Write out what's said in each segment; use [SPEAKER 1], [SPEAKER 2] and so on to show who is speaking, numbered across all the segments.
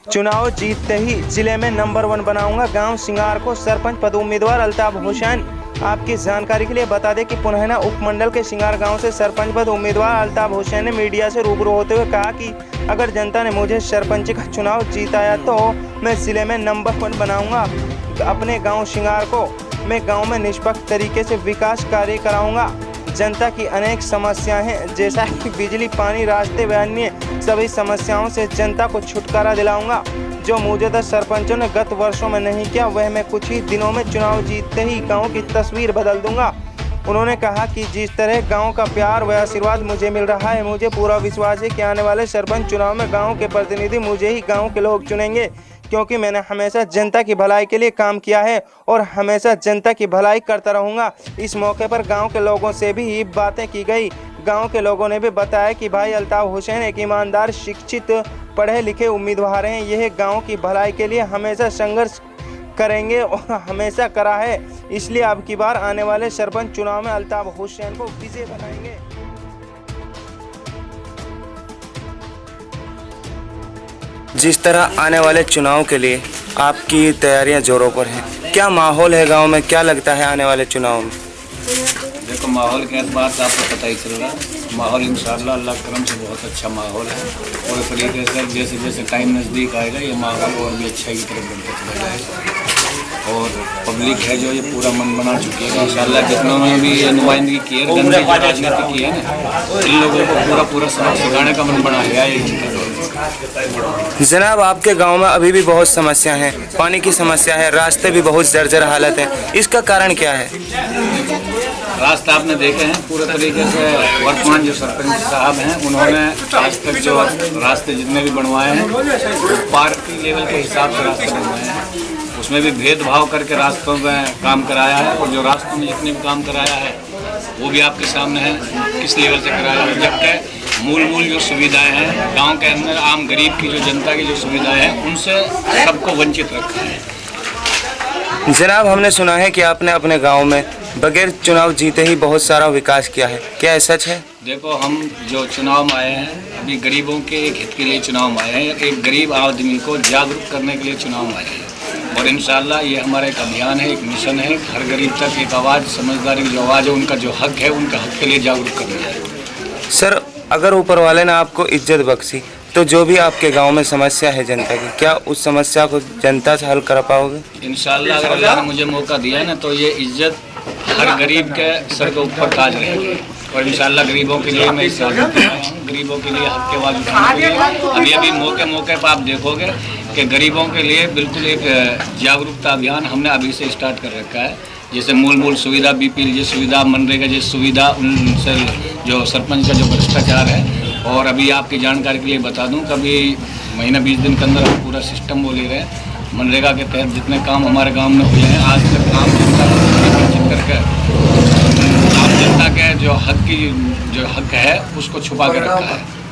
[SPEAKER 1] चुनाव जीतते ही जिले में नंबर 1 बनाऊंगा। गांव सिंगार को सरपंच पद उम्मीदवार अल्ताफ हुसैन। आपकी जानकारी के लिए बता दें कि पुनहना उपमंडल के सिंगार गांव से सरपंच पद उम्मीदवार अल्ताफ हुसैन ने मीडिया से रूबरू होते हुए कहा कि अगर जनता ने मुझे सरपंच का चुनाव जीताया तो मैं जिले में नंबर 1 बनाऊंगा। अपने गाँव सिंगार को मैं गाँव में निष्पक्ष तरीके से विकास कार्य कराऊंगा। जनता की अनेक समस्याएं हैं, जैसा कि बिजली, पानी, रास्ते व अन्य सभी समस्याओं से जनता को छुटकारा दिलाऊंगा। जो मौजूदा सरपंचों ने गत वर्षों में नहीं किया, वह मैं कुछ ही दिनों में चुनाव जीतते ही गांव की तस्वीर बदल दूंगा। उन्होंने कहा कि जिस तरह गांव का प्यार व आशीर्वाद मुझे मिल रहा है, मुझे पूरा विश्वास है कि आने वाले सरपंच चुनाव में गाँव के प्रतिनिधि मुझे ही गाँव के लोग चुनेंगे, क्योंकि मैंने हमेशा जनता की भलाई के लिए काम किया है और हमेशा जनता की भलाई करता रहूंगा। इस मौके पर गांव के लोगों से भी बातें की गई। गांव के लोगों ने भी बताया कि भाई अल्ताफ हुसैन एक ईमानदार, शिक्षित, पढ़े लिखे उम्मीदवार हैं। यह गांव की भलाई के लिए हमेशा संघर्ष करेंगे और हमेशा करा है, इसलिए अब की बार आने वाले सरपंच चुनाव में अल्ताफ हुसैन को विजय बनाएंगे। जिस तरह आने वाले चुनाव के लिए आपकी तैयारियां जोरों पर हैं, क्या माहौल है गांव में? क्या लगता है आने वाले चुनाव में?
[SPEAKER 2] देखो, माहौल के बात आपको पता ही चल रहा है। माहौल इंशाअल्लाह अल्लाह करम से बहुत अच्छा माहौल है और तरीके से जैसे जैसे टाइम नज़दीक आएगा ये माहौल और भी अच्छाई की तरफ बढ़ता चला जाएगा। और पब्लिक है जो ये पूरा मन बना चुकी है इंशाअल्लाह। जितनों ने भी ये नुमाइंदगी की है, गंदी जो राजनीति की है ना, इन लोगों को पूरा सबक सिखाने का मन बना है ये।
[SPEAKER 1] जनाब, आपके गांव में अभी भी बहुत समस्या है, पानी की समस्या है, रास्ते भी बहुत जर्जर हालत है, इसका कारण क्या है?
[SPEAKER 2] रास्ते आपने देखे हैं पूरे तरीके से। वर्तमान जो सरपंच साहब हैं उन्होंने आज तक जो रास्ते जितने भी बनवाए हैं वो पार्टी लेवल के हिसाब से रास्ते बनवाए हैं। उसमें भी भेदभाव करके रास्तों में काम कराया है और जो रास्तों में जितने भी काम कराया है वो भी आपके सामने है किस लेवल से कराया है। जबकि मूल जो सुविधाएं हैं गांव के अंदर, आम गरीब की जो जनता की जो सुविधाएं हैं उनसे सबको वंचित रखा है।
[SPEAKER 1] जनाब, हमने सुना है कि आपने अपने गांव में बगैर चुनाव जीते ही बहुत सारा विकास किया है, क्या ऐसा सच है?
[SPEAKER 2] देखो, हम जो चुनाव में आए हैं अभी गरीबों के एक हित के लिए चुनाव में आए हैं, एक गरीब आदमी को जागरूक करने के लिए चुनाव में आए हैं। और इंशाअल्लाह ये हमारा एक अभियान है, एक मिशन है। हर गरीब तक एक आवाज़, समझदारी की जो आवाज़ है, उनका जो हक है, उनका हक के लिए जागरूक करना है।
[SPEAKER 1] सर, अगर ऊपर वाले ने आपको इज्जत बख्शी तो जो भी आपके गांव में समस्या है जनता की, क्या उस समस्या को जनता से हल कर पाओगे?
[SPEAKER 2] इंशाअल्लाह अगर अल्लाह ने मुझे मौका दिया है ना तो ये इज्जत हर गरीब के सर के ऊपर ताज रहेगी। और इंशाअल्लाह गरीबों के लिए मैं गरीबों के लिए हक के आवाज़ उठाने के लिए अभी मौके पर आप देखोगे कि गरीबों के लिए बिल्कुल एक जागरूकता अभियान हमने अभी से स्टार्ट कर रखा है। जैसे मूल सुविधा, बीपीएल जैसी सुविधा, मनरेगा जैसी सुविधा, उनसे जो सरपंच का जो भ्रष्टाचार है। और अभी आपकी जानकारी के लिए बता दूं, कभी महीना 20 दिन के अंदर हम पूरा सिस्टम वो ले रहे हैं। मनरेगा के तहत जितने काम हमारे गांव में हुए हैं आज तक, काम जनता को वंचित करके आम जनता के जो हक है उसको छुपा के रखा है।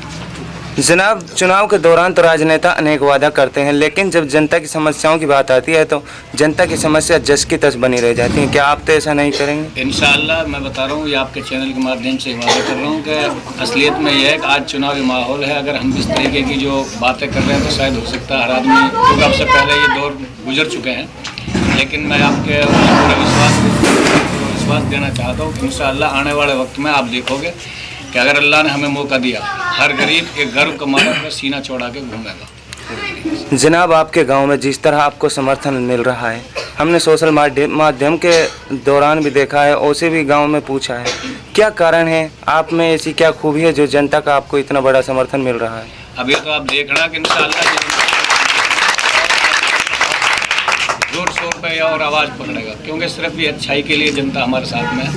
[SPEAKER 1] जनाब, चुनाव के दौरान तो राजनेता अनेक वादा करते हैं, लेकिन जब जनता की समस्याओं की बात आती है तो जनता की समस्या जस की तस बनी रह जाती है। क्या आप तो ऐसा नहीं करेंगे?
[SPEAKER 2] इंशाअल्लाह मैं बता रहा हूँ, ये आपके चैनल के माध्यम से वादा कर रहा हूँ कि असलियत में यह है कि आज चुनावी माहौल है। अगर हम इस तरीके की जो बातें कर रहे हैं तो शायद हो सकता है हर आदमी, क्योंकि आपसे पहले ये दौर गुजर चुके हैं। लेकिन मैं आपके पूरा विश्वास देना चाहता हूँ कि इंशाअल्लाह आने वाले वक्त में आप देखोगे कि अगर अल्लाह ने हमें मौका दिया, हर गरीब एक गर्व का मारा सीना चौड़ा के घूमेगा।
[SPEAKER 1] जनाब, आपके गांव में जिस तरह आपको समर्थन मिल रहा है, हमने सोशल माध्यम के दौरान भी देखा है, उसे भी गांव में पूछा है, क्या कारण है? आप में ऐसी क्या खूबी है जो जनता का आपको इतना बड़ा समर्थन मिल रहा है?
[SPEAKER 2] अभी तो आप देखना कि इंशाअल्लाह जोर शोर पे और आवाज़ पकड़ेगा, क्योंकि सिर्फ ये अच्छाई के लिए जनता हमारे साथ में है।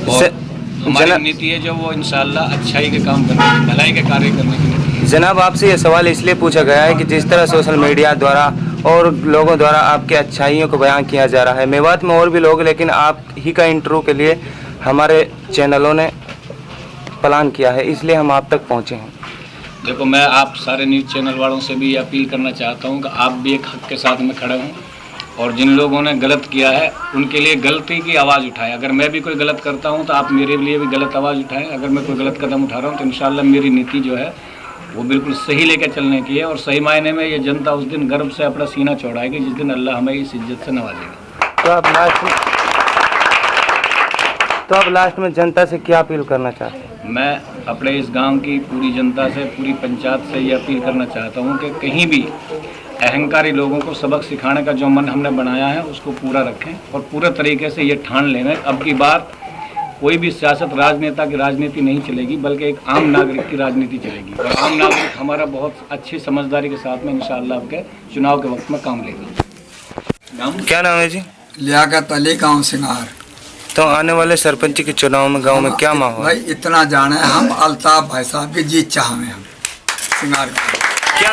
[SPEAKER 2] और हमारी नीति है जो वो इंशाअल्लाह अच्छाई के काम करने की, भलाई के कार्य करने की नीति है।
[SPEAKER 1] जनाब, आपसे ये सवाल इसलिए पूछा गया है कि जिस तरह सोशल मीडिया द्वारा और लोगों द्वारा आपके अच्छाइयों को बयान किया जा रहा है, मेवात में और भी लोग, लेकिन आप ही का इंटरव्यू के लिए हमारे चैनलों ने प्लान किया है, इसलिए हम आप तक पहुँचे हैं।
[SPEAKER 2] देखो, मैं आप सारे न्यूज़ चैनल वालों से भी अपील करना चाहता हूँ कि आप भी एक हक के साथ में खड़े हों और जिन लोगों ने गलत किया है उनके लिए गलती की आवाज़ उठाएं। अगर मैं भी कोई गलत करता हूं तो आप मेरे लिए भी गलत आवाज़ उठाएं। अगर मैं कोई गलत कदम उठा रहा हूं तो इंशाअल्लाह मेरी नीति जो है वो बिल्कुल सही लेकर चलने की है, और सही मायने में ये जनता उस दिन गर्व से अपना सीना चौड़ाएगी जिस दिन अल्लाह हमें इस इज्जत से नवाजेगा।
[SPEAKER 1] तो आप लास्ट में जनता से क्या अपील करना चाहते हैं?
[SPEAKER 2] मैं अपने इस गांव की पूरी जनता से, पूरी पंचायत से ये अपील करना चाहता हूं कि कहीं भी अहंकारी लोगों को सबक सिखाने का जो मन हमने बनाया है उसको पूरा रखें, और पूरे तरीके से ये ठान लें अब की बार कोई भी सियासत राजनेता की राजनीति नहीं चलेगी, बल्कि एक आम नागरिक की राजनीति चलेगी, और आम नागरिक हमारा बहुत अच्छी समझदारी के साथ में इंशाअल्लाह आपके चुनाव के वक्त में काम लेगा।
[SPEAKER 1] क्या नाम है जी?
[SPEAKER 3] लियाकत अली, गाँव सिंगार।
[SPEAKER 1] तो आने वाले सरपंच के चुनाव में गांव में क्या माहौल?
[SPEAKER 3] भाई इतना जाने हम अल्ताफ भाई साहब की जीत चाहते हम सिंगार
[SPEAKER 1] क्या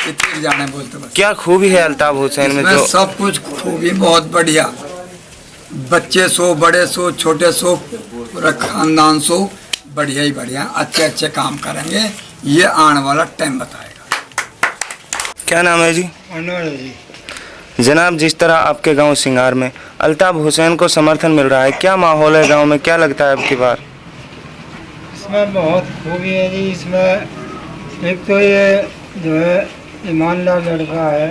[SPEAKER 3] इतनी जाने बोलते बस।
[SPEAKER 1] क्या खूबी है अल्ताफ हुसैन में? जो
[SPEAKER 3] सब कुछ खूबी बहुत बढ़िया, बच्चे सो, बड़े सो, छोटे सो, पूरा खानदान सो, बढ़िया ही बढ़िया अच्छे अच्छे काम करेंगे, ये आने वाला टाइम बताएगा।
[SPEAKER 1] क्या नाम है जी?
[SPEAKER 4] अनवर जी।
[SPEAKER 1] जनाब, जिस तरह आपके गांव सिंगार में अल्ताफ हुसैन को समर्थन मिल रहा है, क्या माहौल है गांव में? क्या लगता है अब की बार?
[SPEAKER 4] इसमें बहुत खूबी है जी। इसमें एक तो ये जो है ईमानदार लड़का है,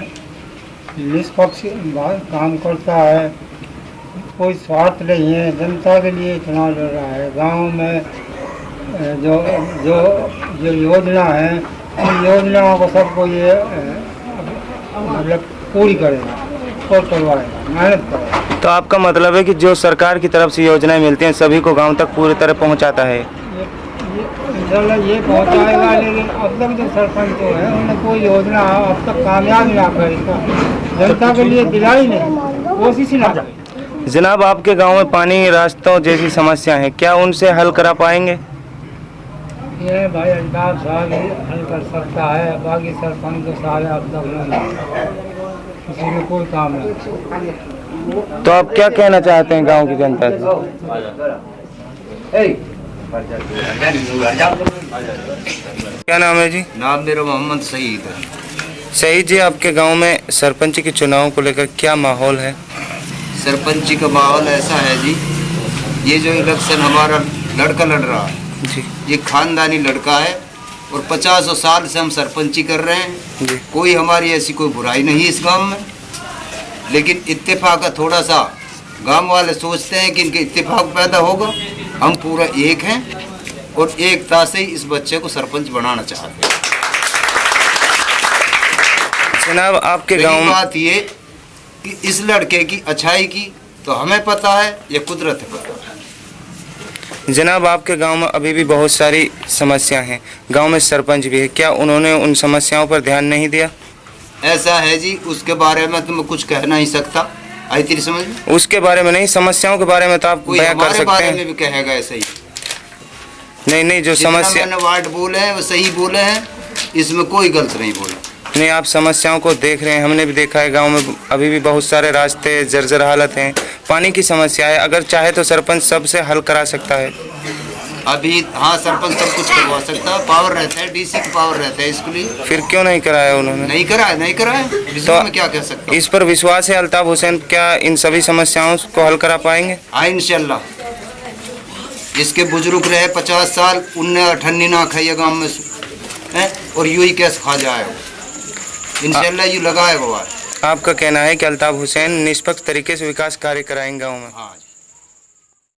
[SPEAKER 4] निष्पक्ष काम करता है, कोई स्वार्थ नहीं है, जनता के लिए इतना लड़ रहा है। गांव में जो जो जो योजना है उन योजनाओं को सबको ये मतलब पूरी करेगा और करवाएगा, मेहनत करेगा।
[SPEAKER 1] तो आपका मतलब है कि जो सरकार की तरफ से योजनाएं मिलती हैं सभी को गांव तक पूरी तरह पहुंचाता है?
[SPEAKER 4] इंशाल्लाह ये पहुंचाएगा, लेकिन अब तक जो सरपंच जो है उन्हें कोई योजना अब तक कामयाब ना करेगा, जनता के लिए दिलाई नहीं, कोशिश ही ना करे।
[SPEAKER 1] जनाब, आपके गांव में पानी, रास्तों जैसी समस्या है, क्या उनसे हल करा पाएंगे?
[SPEAKER 4] ये भाई अल्ताफ साहब ही हल कर सकता है, बाकी सरपंच तो सारे अब तक नहीं, किसी में कोई काम नहीं।
[SPEAKER 1] तो आप क्या कहना चाहते हैं गांव की जनता से? क्या नाम है जी?
[SPEAKER 5] नाम मेरा मोहम्मद सईद है।
[SPEAKER 1] सही जी, आपके गांव में सरपंच के चुनाव को लेकर क्या माहौल है?
[SPEAKER 5] सरपंची का माहौल ऐसा है जी, ये जो इलेक्शन हमारा लड़का लड़ रहा है
[SPEAKER 1] जी,
[SPEAKER 5] ये खानदानी लड़का है, और 50 साल से हम सरपंची कर रहे हैं
[SPEAKER 1] जी।
[SPEAKER 5] कोई हमारी ऐसी कोई बुराई नहीं इस गांव में, लेकिन इत्तेफाक का थोड़ा सा गांव वाले सोचते हैं कि इनके इत्तेफाक पैदा होगा। हम पूरा एक हैं और एकता से ही इस बच्चे को सरपंच बनाना चाहते हैं।
[SPEAKER 1] जनाब, आपके गांव में
[SPEAKER 5] बात ये कि इस लड़के की अच्छाई की तो हमें पता है, ये कुदरत है पता है।
[SPEAKER 1] जनाब, आपके गांव में अभी भी बहुत सारी समस्या हैं, गांव में सरपंच भी है, क्या उन्होंने उन समस्याओं पर ध्यान नहीं दिया?
[SPEAKER 5] ऐसा है जी, उसके बारे में तो मैं कुछ कह नहीं सकता, आई तेरी समझ में?
[SPEAKER 1] उसके बारे में नहीं, समस्याओं के बारे में तो आप
[SPEAKER 5] कोई
[SPEAKER 1] बयां कर
[SPEAKER 5] हमारे
[SPEAKER 1] सकते
[SPEAKER 5] बारे
[SPEAKER 1] हैं।
[SPEAKER 5] में भी कहेगा ऐसे ही।
[SPEAKER 1] नहीं, जो
[SPEAKER 5] जितना
[SPEAKER 1] समस्या,
[SPEAKER 5] मैंने वार्ड बोले हैं वो सही बोले हैं, इसमें कोई गलत नहीं बोला।
[SPEAKER 1] नहीं, आप समस्याओं को देख रहे हैं, हमने भी देखा है गांव में अभी भी बहुत सारे रास्ते जर्जर हालत हैं, पानी की समस्या है, अगर चाहे तो सरपंच सबसे हल करा सकता है।
[SPEAKER 5] अभी हाँ, सरपंच सब कुछ करवा सकता है, पावर रहता है, डीसी का पावर रहता है इसके लिए।
[SPEAKER 1] फिर क्यों नहीं कराया उन्होंने?
[SPEAKER 5] नहीं कराया
[SPEAKER 1] तो
[SPEAKER 5] मैं क्या कह सकता हूँ।
[SPEAKER 1] इस पर विश्वास है अल्ताफ हुसैन क्या इन सभी समस्याओं को हल करा पाएंगे?
[SPEAKER 5] हाँ इंशाल्लाह, इसके बुजुर्ग रहे 50 साल, उनने अठन्नी ना खाई गाँव में है, और यूं ही कैसे खा जाएगा, इंशाल्लाह यूं लगाएगा।
[SPEAKER 1] आपका कहना है कि अल्ताफ हुसैन निष्पक्ष तरीके से विकास कार्य कराएंगे गाँव में?
[SPEAKER 5] हाँ।